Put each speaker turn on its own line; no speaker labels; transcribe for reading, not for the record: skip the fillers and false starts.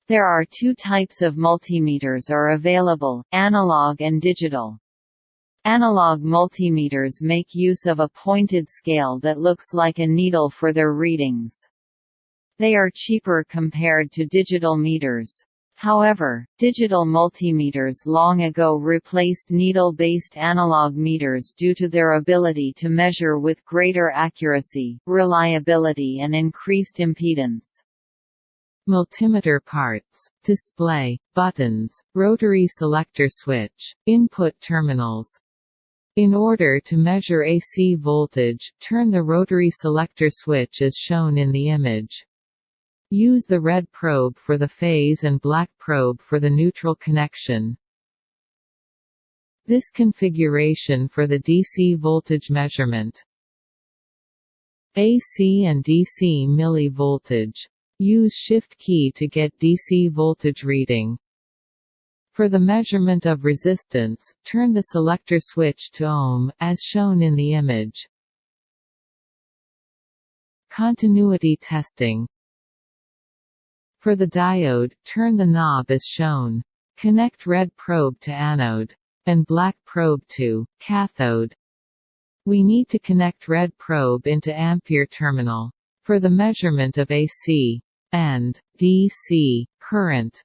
There are two types of multimeters are available, analog and digital. Analog multimeters make use of a pointed scale that looks like a needle for their readings. They are cheaper compared to digital meters. However, digital multimeters long ago replaced needle-based analog meters due to their ability to measure with greater accuracy, reliability and increased impedance.
Multimeter parts, display, buttons, rotary selector switch, input terminals. In order to measure AC voltage, turn the rotary selector switch as shown in the image. Use the red probe for the phase and black probe for the neutral connection. This configuration for the DC voltage measurement. AC and DC millivoltage. Use Shift key to get DC voltage reading. For the measurement of resistance, turn the selector switch to ohm, as shown in the image. Continuity testing. For the diode, turn the knob as shown. Connect red probe to anode, and black probe to cathode. We need to connect red probe into ampere terminal. For the measurement of AC and DC current,